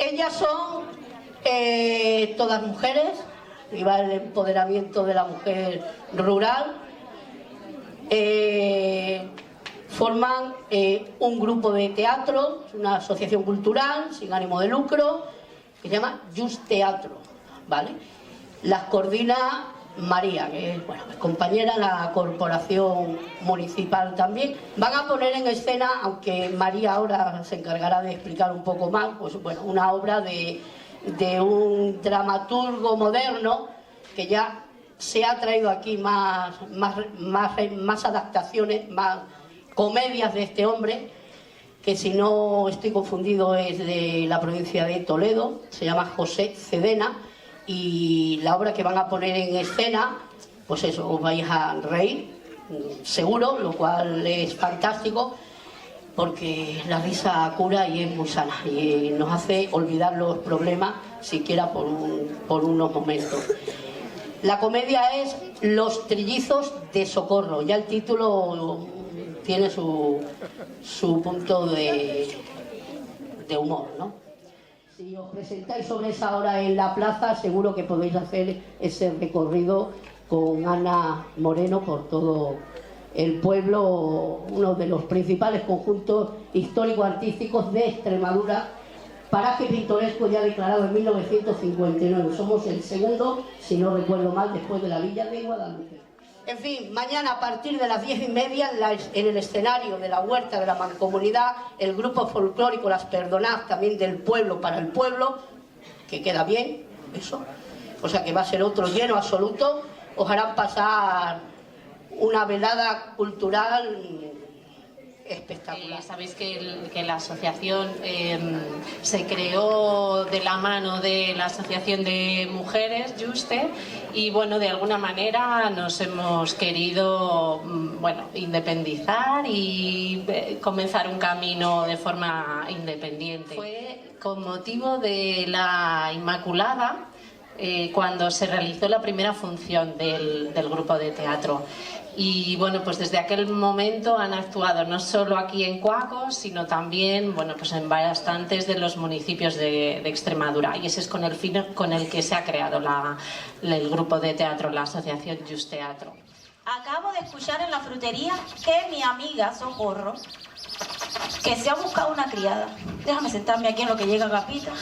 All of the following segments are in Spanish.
Ellas son todas mujeres, y va el empoderamiento de la mujer rural. Forman un grupo de teatro, una asociación cultural sin ánimo de lucro, que se llama Just Teatro, ¿vale? Las coordina María, que es, bueno, compañera en la corporación municipal también. Van a poner en escena, aunque María ahora se encargará de explicar un poco más, pues bueno, una obra de un dramaturgo moderno que ya se ha traído aquí más adaptaciones, más comedias de este hombre, que si no estoy confundido es de la provincia de Toledo, se llama José Cedena, y la obra que van a poner en escena, pues eso, os vais a reír, seguro, lo cual es fantástico, porque la risa cura y es muy sana, y nos hace olvidar los problemas, siquiera por unos momentos. La comedia es Los Trillizos de Socorro, ya el título tiene su punto de humor, ¿no? Si os presentáis sobre esa hora en la plaza, seguro que podéis hacer ese recorrido con Ana Moreno por todo el pueblo, uno de los principales conjuntos histórico-artísticos de Extremadura, paraje pintoresco ya declarado en 1959. Somos el segundo, si no recuerdo mal, después de la Villa de Guadalupe. En fin, mañana a partir de las 10:30 en el escenario de la Huerta de la Mancomunidad, el grupo folclórico Las Perdonad, también del pueblo para el pueblo, que queda bien, eso, o sea que va a ser otro lleno absoluto. Os harán pasar una velada cultural espectacular. Sabéis que la asociación se creó de la mano de la Asociación de Mujeres, Juste, y bueno, de alguna manera nos hemos querido, bueno, independizar y comenzar un camino de forma independiente. Fue con motivo de la Inmaculada, cuando se realizó la primera función del grupo de teatro. Y bueno, pues desde aquel momento han actuado no solo aquí en Coacos, sino también, bueno, pues en bastantes de los municipios de Extremadura. Y ese es con el fin con el que se ha creado el grupo de teatro, la asociación Just Teatro. Acabo de escuchar en la frutería que mi amiga Socorro, que se ha buscado una criada. Déjame sentarme aquí en lo que llega Gapita.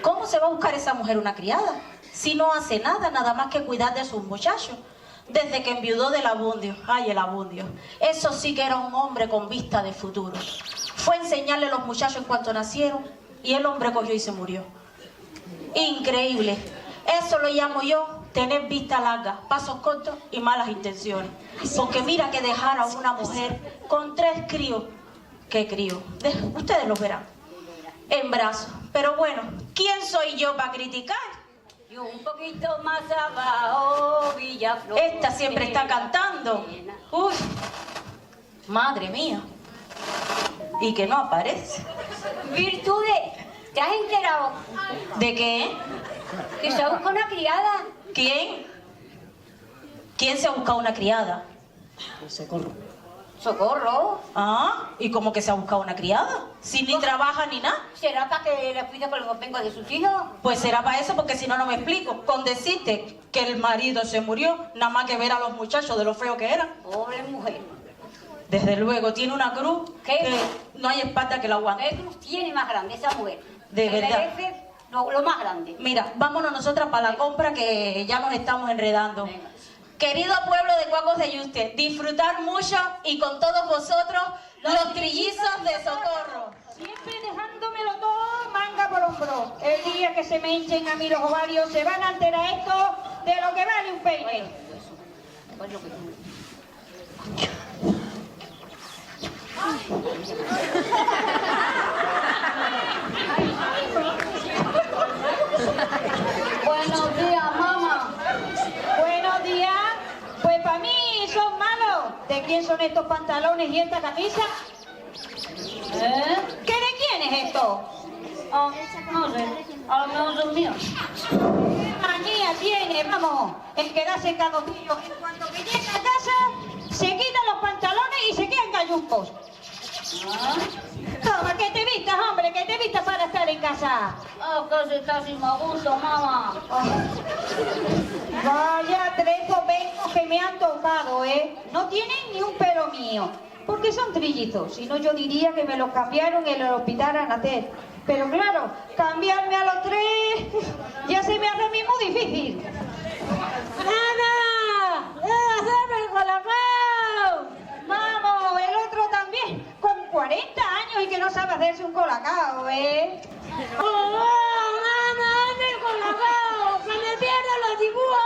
¿Cómo se va a buscar esa mujer una criada? Si no hace nada más que cuidar de sus muchachos. Desde que enviudó del Abundio. Ay, el Abundio. Eso sí que era un hombre con vista de futuro. Fue a enseñarle a los muchachos en cuanto nacieron y el hombre cogió y se murió. Increíble. Eso lo llamo yo tener vista larga, pasos cortos y malas intenciones. Porque mira que dejar a una mujer con 3 críos. ¿Qué críos? Ustedes los verán. En brazos. Pero bueno, ¿quién soy yo para criticar? Y un poquito más abajo, Villaflor. Esta siempre está cantando. Uy, madre mía. Y que no aparece. Virtudes, ¿te has enterado? ¿De qué? Que se busca una criada. ¿Quién? ¿Quién se ha buscado una criada? Socorro. Socorro. Ah, ¿y cómo que se ha buscado una criada? Si ni trabaja ni nada. ¿Será para que le cuide con los vengo de sus hijos? Pues será para eso, porque si no, no me explico. Con decirte que el marido se murió, nada más que ver a los muchachos de lo feo que eran. Pobre mujer. Desde luego, tiene una cruz que no hay espalda que la aguante. ¿Qué cruz tiene más grande esa mujer? De verdad. Merece lo más grande. Mira, vámonos nosotras para la compra, que ya nos estamos enredando. Venga. Querido pueblo de Coacos de Yuste, disfrutar mucho y con todos vosotros los trillizos de Socorro. Siempre dejándomelo todo manga por hombro. El día que se me hinchen a mí los ovarios se van a enterar esto de lo que vale un peine. Buenos días, mamá. Buenos días. Pues para mí son malos. ¿De quién son estos pantalones y esta camisa? ¿Qué de quién es esto? No sé, a lo mejor son míos. ¿Qué manía tiene, vamos, en quedarse en calzoncillos? En cuanto que llega a casa, se quitan los pantalones y se quedan gallumbos. Toma, que te vistas, hombre, que te vistas para estar en casa? Oh, que se está sin gusto, mamá. Vaya tres becos que me han tocado, ¿eh? No tienen ni un pelo mío. Porque son trillizos. Si no, yo diría que me los cambiaron en el hospital Anatel. Pero claro, cambiarme a los tres ya se me hace a mí muy difícil. ¡Ana! ¡Hacerme el colacao! ¡Vamos! El otro también, con 40 años y que no sabe hacerse un colacao, ¿eh? ¡Oh, mamá, hazme el colacao! ¡Que me pierdo los dibujos,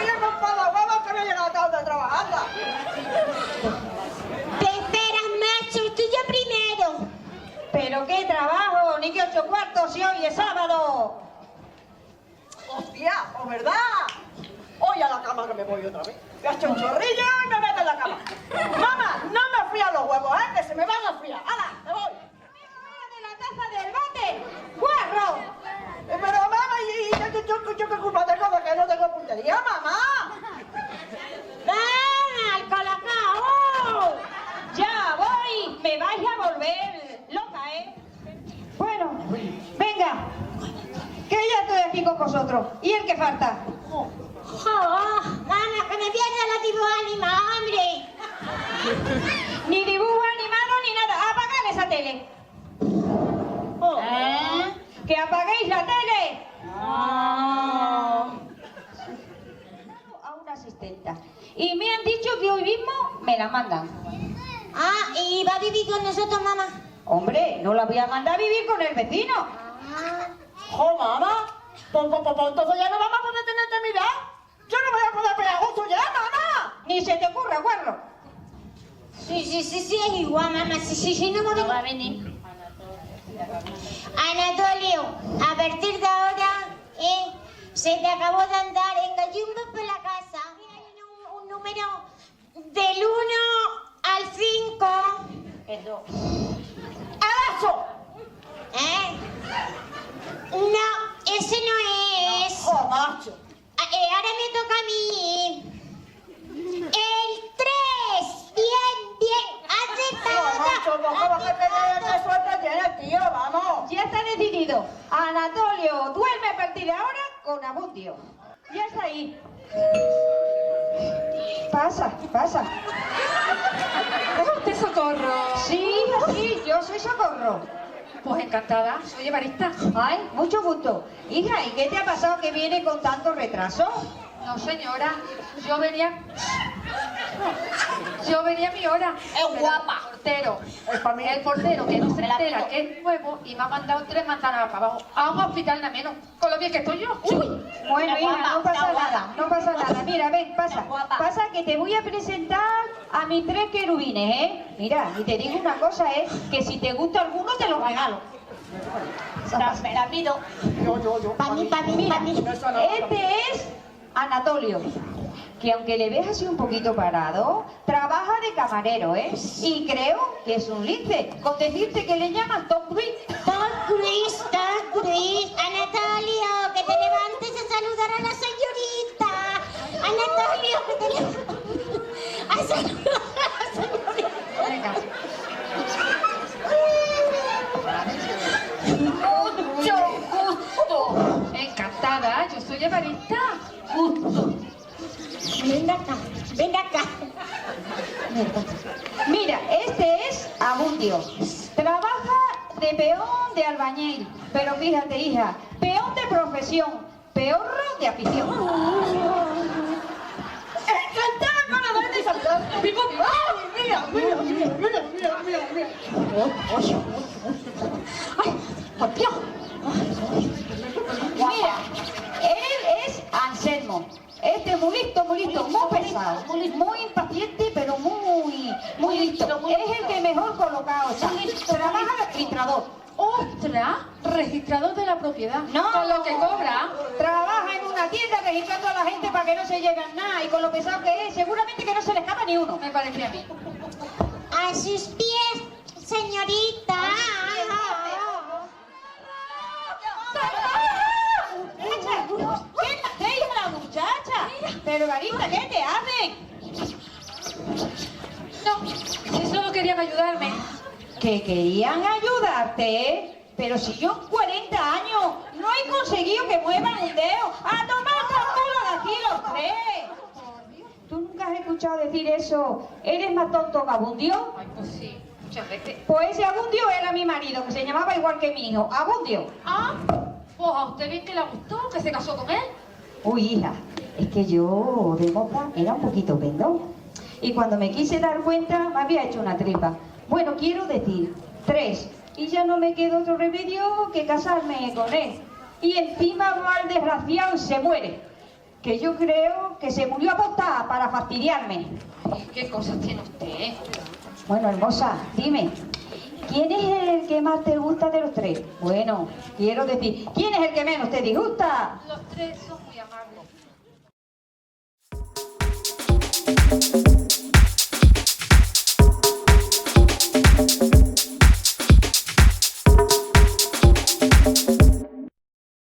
Mira, compadre, vamos que me he llegado tarde a trabajar. Te esperas, macho, tú yo primero. Pero qué trabajo, ni que 8 cuartos si hoy es sábado. ¡Hostia! ¡Pues verdad! Hoy a la cama que me voy otra vez. Me ha hecho un chorrillo y me meto en la cama. ¡Mamá! No me frían los huevos, ¿eh? Que se me van a enfriar. ¡Hala! ¡Me voy! ¡De la taza del bate! ¡Guarro! Pero mamá, yo qué culpa tengo de que no tengo puntería, mamá. ¡Ven al colacao! ¡Ya voy! Me vais a volver loca, ¿eh? Bueno, venga. Que ya estoy aquí con vosotros. ¿Y el que falta? Ana, que me pierdo los dibujos animados, hombre. Ni dibujo animado ni nada. ¡Apagad esa tele! ¡Que apaguéis la tele! A una asistenta. Y me han dicho que hoy mismo me la mandan. Ah, ¿y va a vivir con nosotros, mamá? Hombre, no la voy a mandar a vivir con el vecino. ¡Jo, mamá! Pues entonces ya no vamos a poder tener intimidad. Yo no voy a poder pegar gusto ya, mamá. Ni se te ocurra, guarro. Sí, es igual, mamá. Sí, no va a venir. Anatolio, a partir de ahora, se te acabó de andar en gallumbos por la casa. Mira, hay un número del 1 al 5. ¡Alazo! No, ese no es. ¡Jo, macho! Ahora me toca a mí. El 3. Bien. ¡Macho, no jodas que qué suerte tienes, tío! ¡Vamos! Ya está decidido. Anatolio duerme a partir de ahora con Abundio. Ya está ahí. Pasa. ¿Es usted Socorro? Sí, yo soy Socorro. Pues encantada, soy Evarista. Ay, mucho gusto. Hija, ¿y qué te ha pasado que viene con tanto retraso? No, señora, yo venía a mi hora. Es guapa. El portero que no se entera que es nuevo y me ha mandado 3 manzanas para abajo. A un hospital de menos, con lo bien que estoy yo. Bueno, Está hija, guapa, no pasa está nada, guapa. no pasa nada. Mira, ven, pasa. Está guapa. Pasa que te voy a presentar a mis 3 querubines, ¿eh? Mira, y te digo una cosa, que si te gusta alguno te lo regalo. Me la pido. Yo. Pa' mí. Este es Anatolio, que aunque le ves así un poquito parado, trabaja de camarero, ¿eh? Y creo que es un lince. Con decirte que le llaman Tom Cruise. Tom Cruise. Anatolio, que te levantes a saludar a la señorita. Anatolio, que te levantes a saludar a la señorita. Venga. Mucho gusto. Encantada, yo soy Evarista. Gusto. Ven acá. Mira, este es Abundio. Trabaja de peón de albañil. Pero fíjate, hija, peón de profesión, peorro de afición. ¡Encantada con la verde y saltar! ¡Ay, mira! ¡Ay, por Dios! Mira, él es Anselmo. Este es muy listo, muy pesado, muy impaciente, pero muy listo. Es el que mejor colocado está. Trabaja de registrador. ¡Ostras! Registrador de la propiedad. No. Con lo que cobra. Trabaja en una tienda registrando a la gente para que no se lleven nada, y con lo pesado que es, seguramente que no se le escapa ni uno. Me parece a mí. A sus pies, señorita. ¿Qué hija? muchacha. Pero, Garita, ¿qué te hacen? No, si solo querían ayudarme. Que querían ayudarte, pero si yo en 40 años no he conseguido que muevan un dedo. ¡A tomar por culo de aquí los tres! ¿Tú nunca has escuchado decir eso? ¿Eres más tonto que Abundio? Ay, pues sí, muchas veces. Pues ese Abundio era mi marido, que se llamaba igual que mi hijo, Abundio. Ah, pues a usted bien que le gustó, que se casó con él. Uy, hija, es que yo de moza era un poquito pendón. Y cuando me quise dar cuenta, me había hecho una tripa. Bueno, quiero decir, 3. Y ya no me quedó otro remedio que casarme con él. Y encima va el desgraciado y se muere. Que yo creo que se murió apostada para fastidiarme. Ay, qué cosas tiene usted. Bueno, hermosa, dime, ¿quién es el que más te gusta de los 3? Bueno, quiero decir, ¿quién es el que menos te disgusta? Los tres son muy amables.